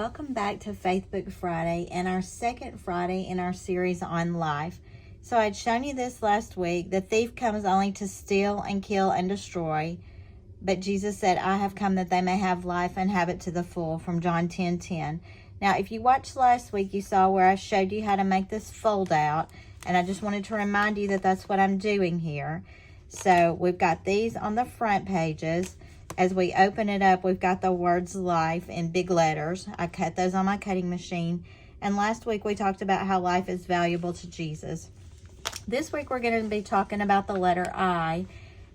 welcome back to Faithbook Friday and our second Friday in our series on life. So I'd shown you this last week. The thief comes only to steal and kill and destroy. But Jesus said, I have come that they may have life and have it to the full, from John 10:10. Now, if you watched last week, you saw where I showed you how to make this fold out. And I just wanted to remind you that that's what I'm doing here. So we've got these on the front pages. As we open it up, we've got the words life in big letters. I cut those on my cutting machine. And last week we talked about how life is valuable to Jesus. This week we're going to be talking about the letter I.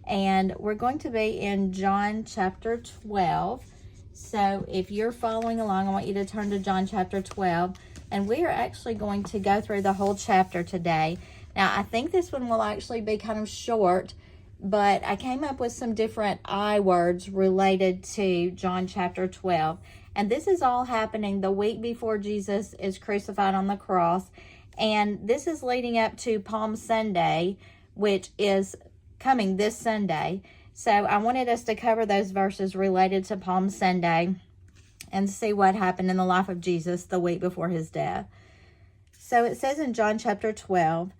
And we're going to be in John chapter 12. So if you're following along, I want you to turn to John chapter 12. And we are actually going to go through the whole chapter today. Now, I think this one will actually be kind of short, but I came up with some different I words related to John chapter 12. And this is all happening the week before Jesus is crucified on the cross. And this is leading up to Palm Sunday, which is coming this Sunday. So I wanted us to cover those verses related to Palm Sunday and see what happened in the life of Jesus the week before his death. So it says in John chapter 12,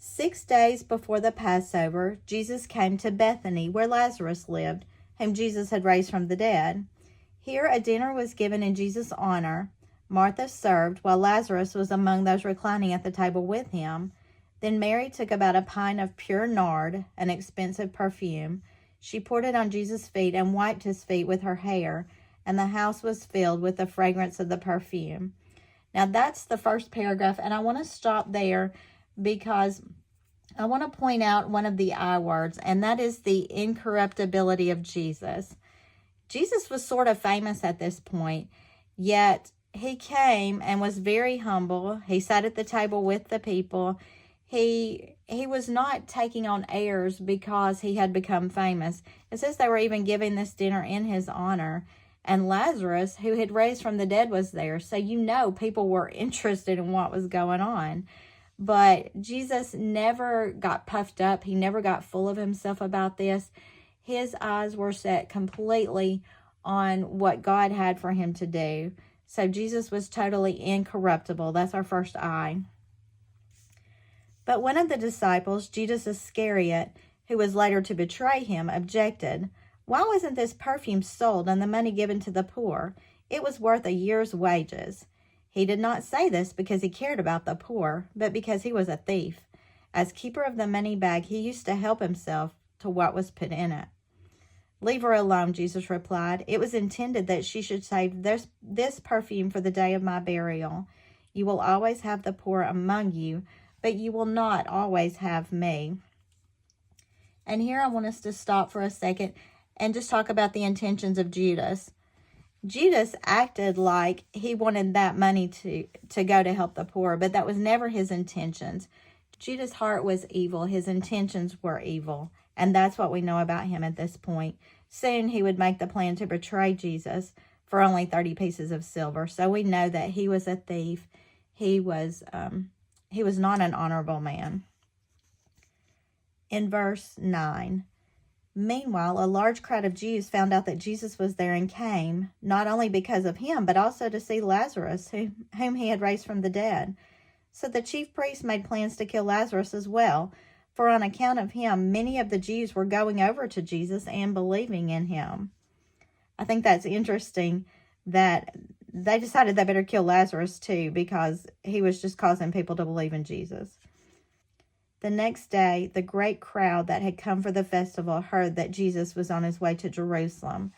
6 days before the Passover, Jesus came to Bethany, where Lazarus lived, whom Jesus had raised from the dead. Here a dinner was given in Jesus' honor. Martha served, while Lazarus was among those reclining at the table with him. Then Mary took about a pint of pure nard, an expensive perfume. She poured it on Jesus' feet and wiped his feet with her hair, and the house was filled with the fragrance of the perfume. Now that's the first paragraph, and I want to stop there because I want to point out one of the I words, and that is the incorruptibility of Jesus. Jesus was sort of famous at this point, yet he came and was very humble. He sat at the table with the people. He was not taking on airs because he had become famous. It says they were even giving this dinner in his honor. And Lazarus, who had raised from the dead, was there. So people were interested in what was going on. But Jesus never got puffed up. He never got full of himself about this. His eyes were set completely on what God had for him to do. So Jesus was totally incorruptible. That's our first I. But one of the disciples, Judas Iscariot, who was later to betray him, objected. Why wasn't this perfume sold and the money given to the poor? It was worth a year's wages. He did not say this because he cared about the poor, but because he was a thief. As keeper of the money bag, he used to help himself to what was put in it. Leave her alone, Jesus replied. It was intended that she should save this perfume for the day of my burial. You will always have the poor among you, but you will not always have me. And here I want us to stop for a second and just talk about the intentions of Judas. Judas acted like he wanted that money to go to help the poor, but that was never his intentions. Judas' heart was evil. His intentions were evil, and that's what we know about him at this point. Soon he would make the plan to betray Jesus for only 30 pieces of silver. So we know that he was a thief. He was not an honorable man. In verse 9, meanwhile, a large crowd of Jews found out that Jesus was there and came, not only because of him, but also to see Lazarus, whom he had raised from the dead. So the chief priests made plans to kill Lazarus as well, for on account of him, many of the Jews were going over to Jesus and believing in him. I think that's interesting that they decided they better kill Lazarus too, because he was just causing people to believe in Jesus. The next day, the great crowd that had come for the festival heard that Jesus was on his way to Jerusalem.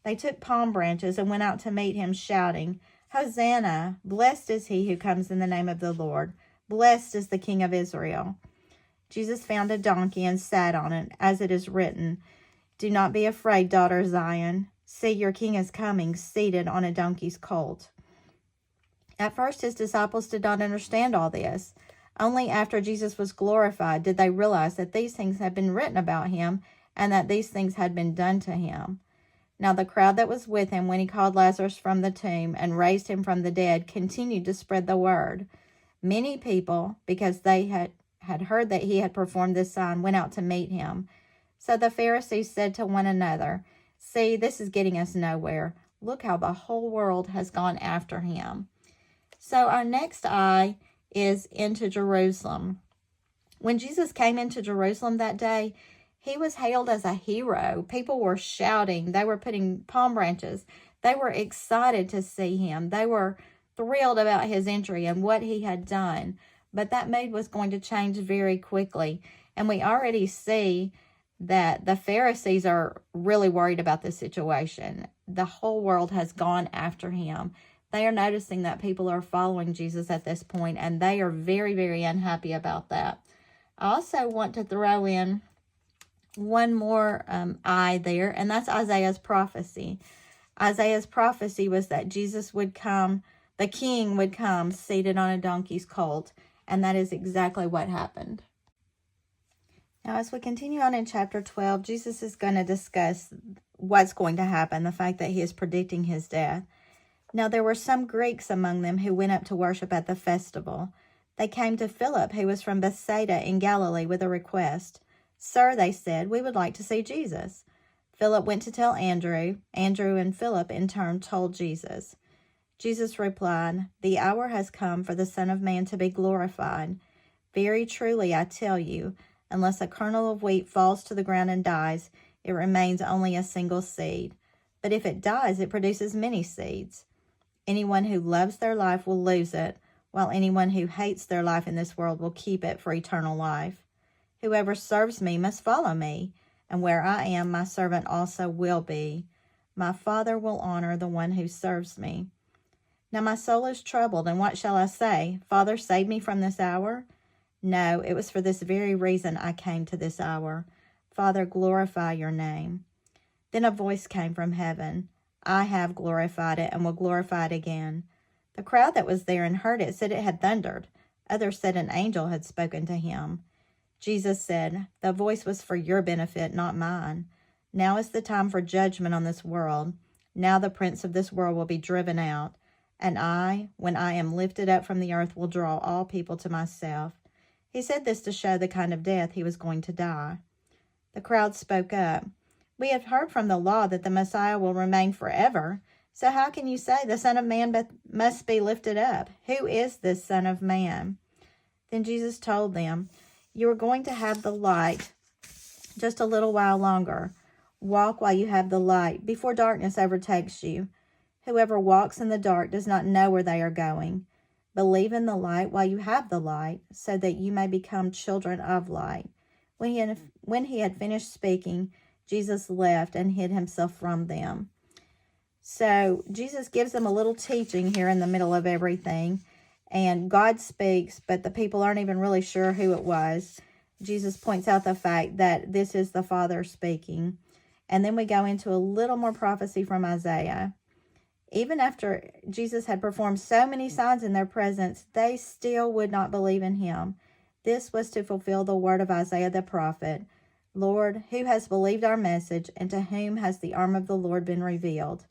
They took palm branches and went out to meet him, shouting, Hosanna! Blessed is he who comes in the name of the Lord. Blessed is the King of Israel. Jesus found a donkey and sat on it, as it is written, Do not be afraid, daughter Zion. See, your king is coming, seated on a donkey's colt. At first, his disciples did not understand all this. Only after Jesus was glorified did they realize that these things had been written about him and that these things had been done to him. Now the crowd that was with him when he called Lazarus from the tomb and raised him from the dead continued to spread the word. Many people, because they had heard that he had performed this sign, went out to meet him. So the Pharisees said to one another, See, this is getting us nowhere. Look how the whole world has gone after him. So our next eye is into Jerusalem. When Jesus came into Jerusalem that day, he was hailed as a hero. People were shouting. They were putting palm branches. They were excited to see him. They were thrilled about his entry and what he had done. But that mood was going to change very quickly. And we already see that the Pharisees are really worried about this situation. The whole world has gone after him. They are noticing that people are following Jesus at this point, and they are very, very unhappy about that. I also want to throw in one more eye there, and that's Isaiah's prophecy. Isaiah's prophecy was that Jesus would come, the king would come seated on a donkey's colt, and that is exactly what happened. Now, as we continue on in chapter 12, Jesus is going to discuss what's going to happen, the fact that he is predicting his death. Now, there were some Greeks among them who went up to worship at the festival. They came to Philip, who was from Bethsaida in Galilee, with a request. Sir, they said, we would like to see Jesus. Philip went to tell Andrew. Andrew and Philip in turn told Jesus. Jesus replied, the hour has come for the Son of Man to be glorified. Very truly, I tell you, unless a kernel of wheat falls to the ground and dies, it remains only a single seed. But if it dies, it produces many seeds. Anyone who loves their life will lose it, while anyone who hates their life in this world will keep it for eternal life. Whoever serves me must follow me, and where I am, my servant also will be. My Father will honor the one who serves me. Now my soul is troubled, and what shall I say? Father, save me from this hour? No, it was for this very reason I came to this hour. Father, glorify your name. Then a voice came from heaven. I have glorified it and will glorify it again. The crowd that was there and heard it said it had thundered. Others said an angel had spoken to him. Jesus said, the voice was for your benefit, not mine. Now is the time for judgment on this world. Now the prince of this world will be driven out. And I, when I am lifted up from the earth, will draw all people to myself. He said this to show the kind of death he was going to die. The crowd spoke up. We have heard from the law that the Messiah will remain forever. So how can you say the Son of Man must be lifted up? Who is this Son of Man? Then Jesus told them, you are going to have the light just a little while longer. Walk while you have the light, before darkness overtakes you. Whoever walks in the dark does not know where they are going. Believe in the light while you have the light, so that you may become children of light. When he had finished speaking, Jesus left and hid himself from them. So Jesus gives them a little teaching here in the middle of everything. And God speaks, but the people aren't even really sure who it was. Jesus points out the fact that this is the Father speaking. And then we go into a little more prophecy from Isaiah. Even after Jesus had performed so many signs in their presence, they still would not believe in him. This was to fulfill the word of Isaiah the prophet. Lord, who has believed our message, and to whom has the arm of the Lord been revealed?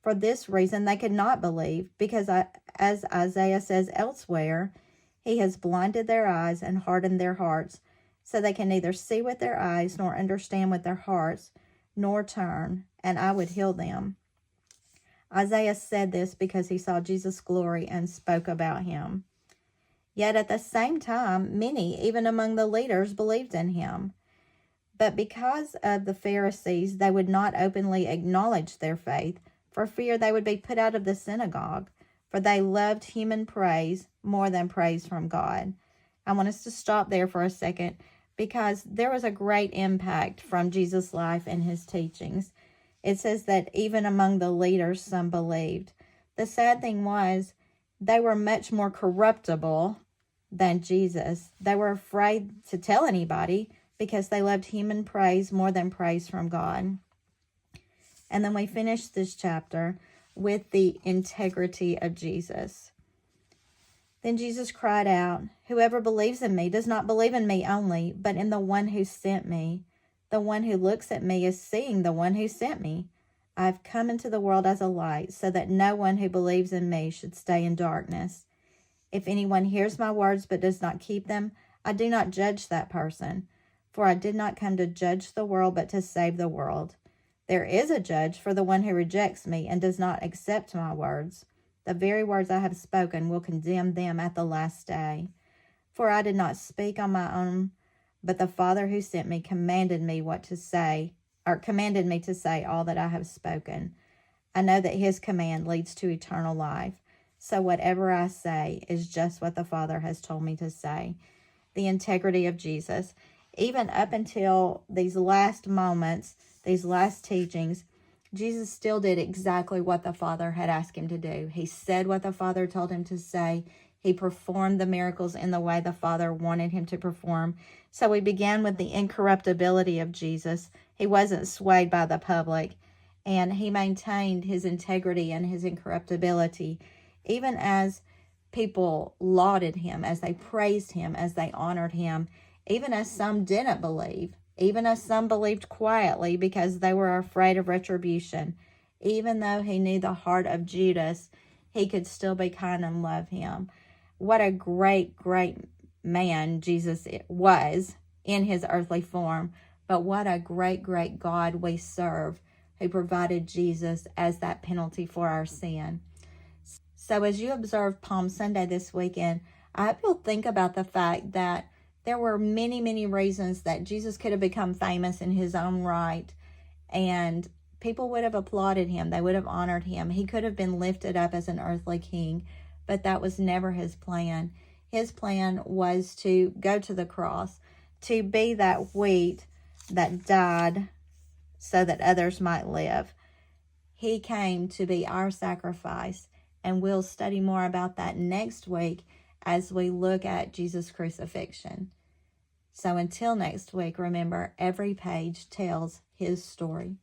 For this reason they could not believe, because as Isaiah says elsewhere, he has blinded their eyes and hardened their hearts, so they can neither see with their eyes nor understand with their hearts, nor turn, and I would heal them. Isaiah said this because he saw Jesus' glory and spoke about him. Yet at the same time, many, even among the leaders, believed in him. But because of the Pharisees, they would not openly acknowledge their faith, for fear they would be put out of the synagogue, for they loved human praise more than praise from God. I want us to stop there for a second, because there was a great impact from Jesus' life and his teachings. It says that even among the leaders, some believed. The sad thing was, they were much more corruptible than Jesus. They were afraid to tell anybody because they loved human praise more than praise from God. And then we finish this chapter with the integrity of Jesus. Then Jesus cried out, whoever believes in me does not believe in me only, but in the one who sent me. The one who looks at me is seeing the one who sent me. I have come into the world as a light, so that no one who believes in me should stay in darkness. If anyone hears my words but does not keep them, I do not judge that person. For I did not come to judge the world, but to save the world. There is a judge for the one who rejects me and does not accept my words. The very words I have spoken will condemn them at the last day. For I did not speak on my own, but the Father who sent me commanded me to say all that I have spoken. I know that his command leads to eternal life. So whatever I say is just what the Father has told me to say. The integrity of Jesus. Even up until these last moments, these last teachings, Jesus still did exactly what the Father had asked him to do. He said what the Father told him to say. He performed the miracles in the way the Father wanted him to perform. So we began with the incorruptibility of Jesus. He wasn't swayed by the public, and he maintained his integrity and his incorruptibility, even as people lauded him, as they praised him, as they honored him, even as some didn't believe, even as some believed quietly because they were afraid of retribution. Even though he knew the heart of Judas, he could still be kind and love him. What a great, great man Jesus was in his earthly form, but what a great, great God we serve, who provided Jesus as that penalty for our sin. So as you observe Palm Sunday this weekend, I hope you'll think about the fact that there were many, many reasons that Jesus could have become famous in his own right, and people would have applauded him. They would have honored him. He could have been lifted up as an earthly king, but that was never his plan. His plan was to go to the cross, to be that wheat that died so that others might live. He came to be our sacrifice, and we'll study more about that next week as we look at Jesus' crucifixion. So until next week, remember, every page tells his story.